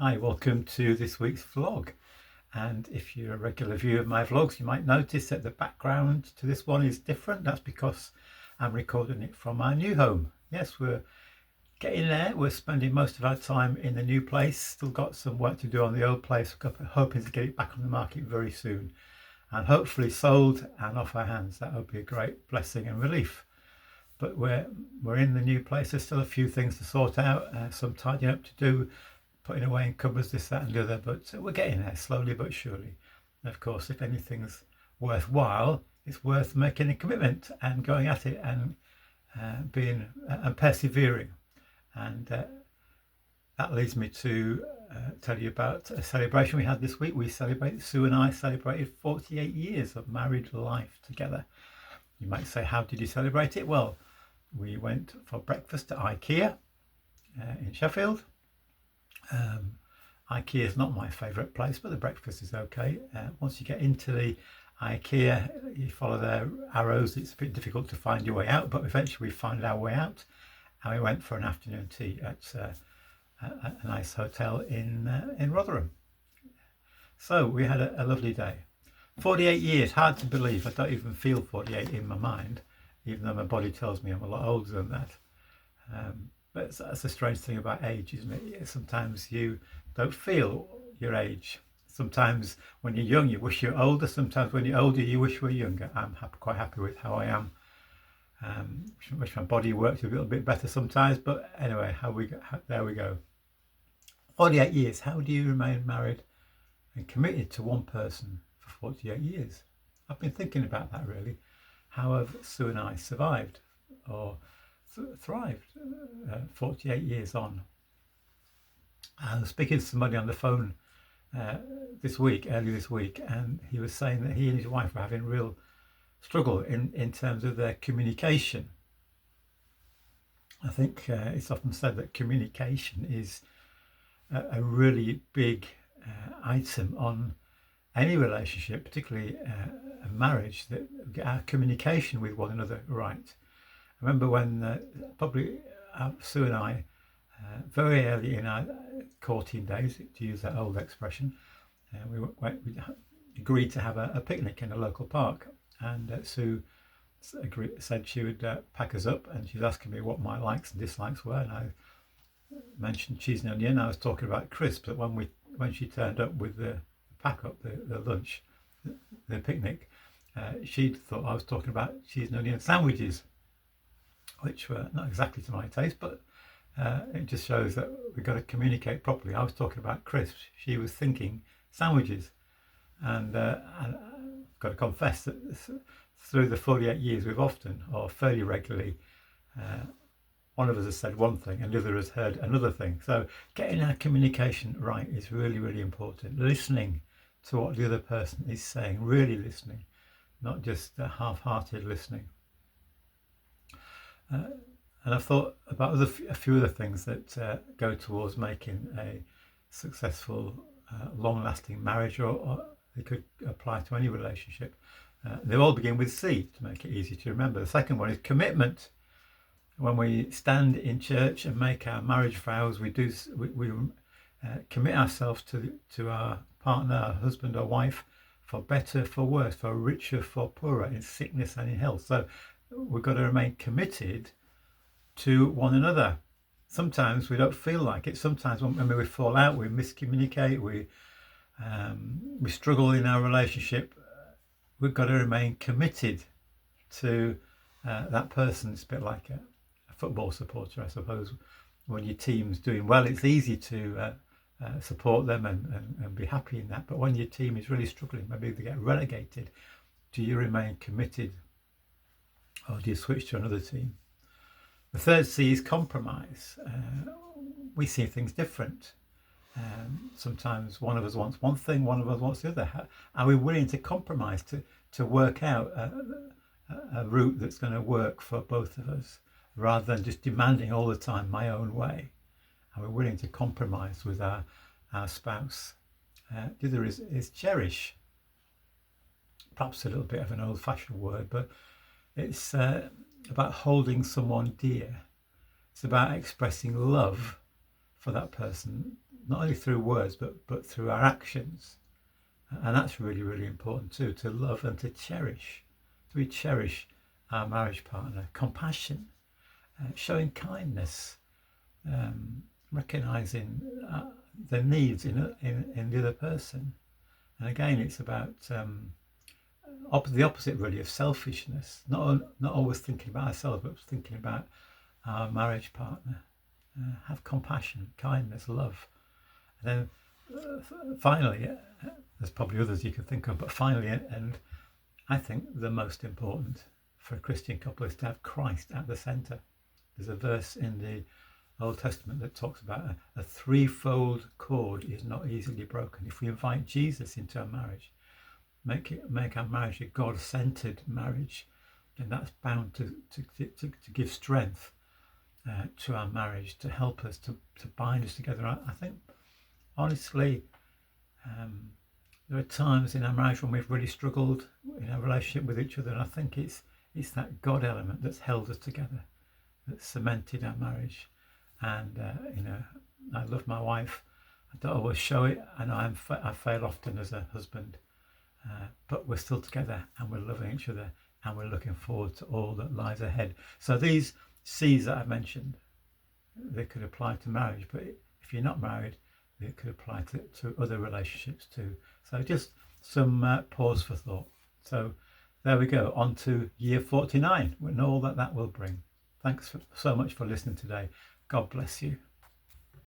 Hi, welcome to this week's vlog. And if you're a regular viewer of my vlogs, you might notice that the background to this one is different. That's because I'm recording it from our new home. Yes, we're getting there. We're spending most of our time in the new place. Still got some work to do on the old place. We're hoping to get it back on the market very soon and hopefully sold and off our hands. That would be a great blessing and relief. But we're in the new place. There's still a few things to sort out, some tidying up to do, putting away in cupboards, this, that and the other, but we're getting there slowly but surely. And of course, if anything's worthwhile, it's worth making a commitment and going at it and being and persevering. And that leads me to tell you about a celebration we had this week. Sue and I celebrated 48 years of married life together. You might say, how did you celebrate it? Well, we went for breakfast at IKEA in Sheffield. IKEA is not my favourite place, but the breakfast is okay. Once you get into the IKEA, you follow their arrows. It's a bit difficult to find your way out, but eventually we found our way out, and we went for an afternoon tea at a nice hotel in Rotherham. So we had a lovely day. 48 years, hard to believe. I don't even feel 48 in my mind, even though my body tells me I'm a lot older than that. But that's a strange thing about age, isn't it? Sometimes you don't feel your age. Sometimes when you're young, you wish you're older. Sometimes when you're older, you wish you were younger. I'm quite happy with how I am. Wish my body worked a little bit better sometimes. But anyway, there we go. 48 years. How do you remain married and committed to one person for 48 years? I've been thinking about that really. How have Sue and I survived or thrived 48 years on? I was speaking to somebody on the phone early this week, and he was saying that he and his wife were having real struggle in terms of their communication. I think it's often said that communication is a really big item on any relationship, particularly a marriage, that get our communication with one another right. I remember when Sue and I, very early in our courting days, to use that old expression, we agreed to have a picnic in a local park, and Sue said she would pack us up, and she was asking me what my likes and dislikes were, and I mentioned cheese and onion. I was talking about crisps, but when she turned up with the pack up, the lunch, the picnic, she thought I was talking about cheese and onion sandwiches, which were not exactly to my taste, but it just shows that we've got to communicate properly. I was talking about crisps. She was thinking sandwiches. And I've got to confess that through the 48 years, we've often, or fairly regularly, one of us has said one thing and the other has heard another thing. So getting our communication right is really, really important. Listening to what the other person is saying, really listening, not just half-hearted listening. And I've thought about a few other things that go towards making a successful, long-lasting marriage, or they could apply to any relationship. They all begin with C, to make it easy to remember. The second one is commitment. When we stand in church and make our marriage vows, we commit ourselves to our partner, our husband or wife, for better, for worse, for richer, for poorer, in sickness and in health. So we've got to remain committed to one another. Sometimes we don't feel like it. Sometimes when we fall out, we miscommunicate, we struggle in our relationship. We've got to remain committed to that person. It's a bit like a football supporter, I suppose. When your team's doing well, it's easy to support them and be happy in that. But when your team is really struggling, maybe they get relegated, do you remain committed, or do you switch to another team? The third C is compromise. We see things different. Sometimes one of us wants one thing, one of us wants the other. Are we willing to compromise to work out a route that's going to work for both of us, rather than just demanding all the time my own way? Are we willing to compromise with our spouse? The other is cherish. Perhaps a little bit of an old-fashioned word, but it's about holding someone dear. It's about expressing love for that person, not only through words but through our actions. And that's really, really important too, to love and to cherish. So we cherish our marriage partner. Compassion, showing kindness, recognizing the needs in the other person. And again, it's about the opposite really of selfishness. Not always thinking about ourselves, but thinking about our marriage partner. Have compassion, kindness, love. And then finally, there's probably others you could think of, but finally, and I think the most important for a Christian couple is to have Christ at the centre. There's a verse in the Old Testament that talks about a threefold cord is not easily broken. If we invite Jesus into our marriage, make our marriage a God-centered marriage, then that's bound to give strength to our marriage, to help us, to bind us together. I think, honestly, there are times in our marriage when we've really struggled in our relationship with each other, and I think it's that God element that's held us together, that's cemented our marriage. And I love my wife. I don't always show it. I know I fail often as a husband, but we're still together and we're loving each other and we're looking forward to all that lies ahead. So these C's that I've mentioned, they could apply to marriage, but if you're not married, it could apply to other relationships too. So just some pause for thought. So there we go, on to year 49 and all that will bring. Thanks so much for listening today. God bless you.